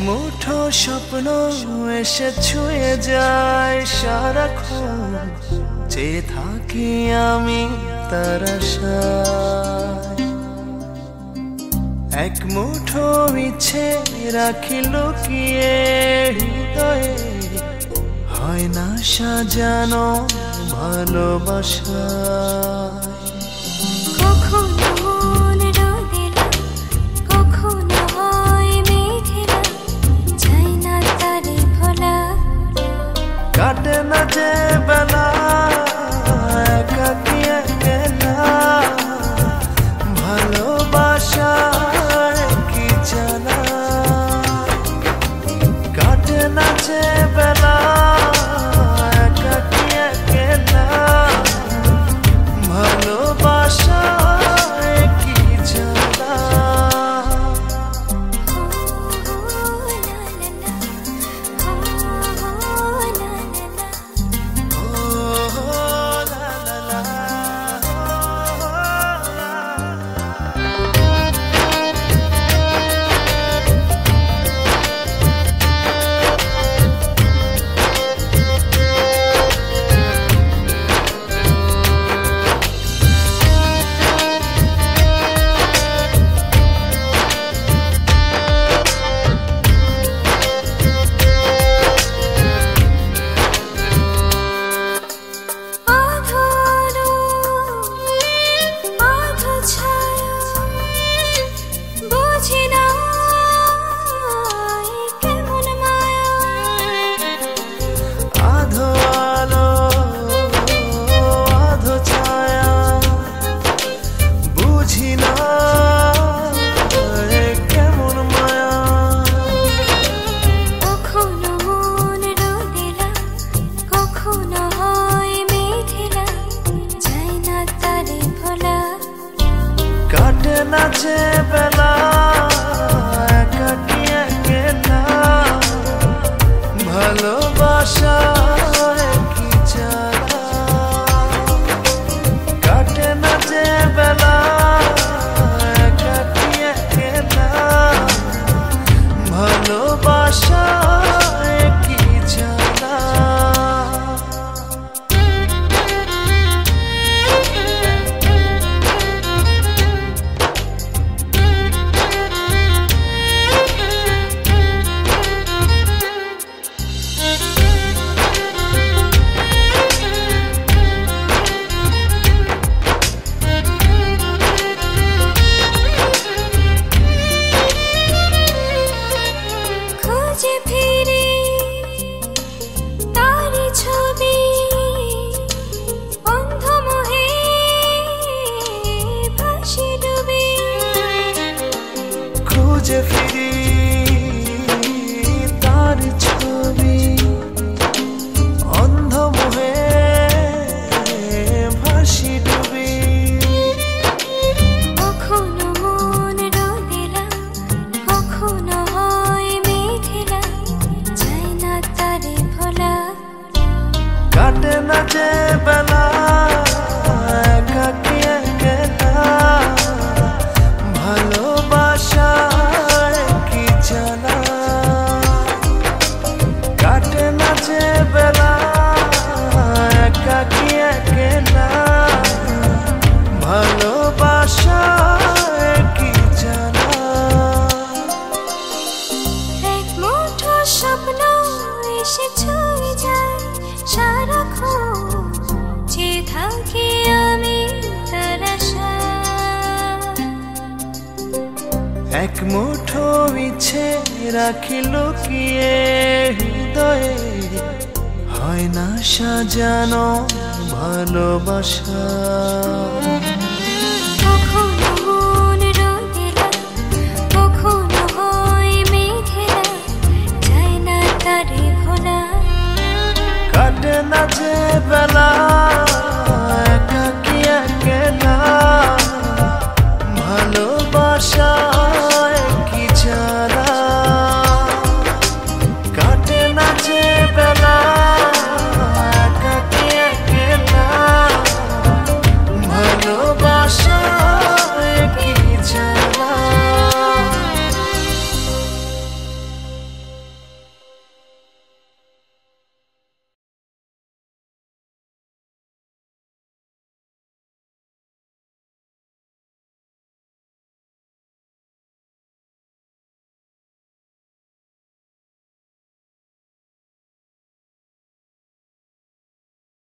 মুঠো স্বপ্ন এসে ছুঁয়ে যায় সারাক্ষণ, চেয়ে থাকি আমি তার আশায়। এক মুঠো ইচ্ছে রাখি লুকিয়ে হৃদয়ে, হয় না সাজানো ভালোবাসা। কাটে না যে বেলা একাকী একলা, ভালোবাসায় কি জানা। কাটে না যে বেলা একাকী একলা, ভালোবাসায় কি জানা। কাটে না যে বেলা একাকী একলা, ভালোবাসায় কি জানা। কাটে না যে বেলা একাকী একলা, ভালোবাসায় কি জানা। খুঁজে ফিরি তার ছবি, অন্ধ মোহে ভাসি ডুবি। কখনো মন রোদেলা, কখনো হয় মেঘলা, চাই না তারে ভোলা। কাটে না যে বেলা একাকী একলা, ভালোবাসায় কি জানা। কাটে না যে বেলা একাকী একলা, ভালোবাসায় কি জানা। এক মুঠো স্বপ্ন এসে ছুঁয়ে যায় সারাক্ষণ, চেয়ে থাকি আমি তার আশায়। এক মুঠো ইচ্ছে রাখি লুকিয়ে হৃদয়ে, হয় না সাজানো ভালোবাসা। কখনো মন রোদেলা, কখনো হয় মেঘলা, চাই না তারে ভোলা। কাটে না যে বেলা একাকী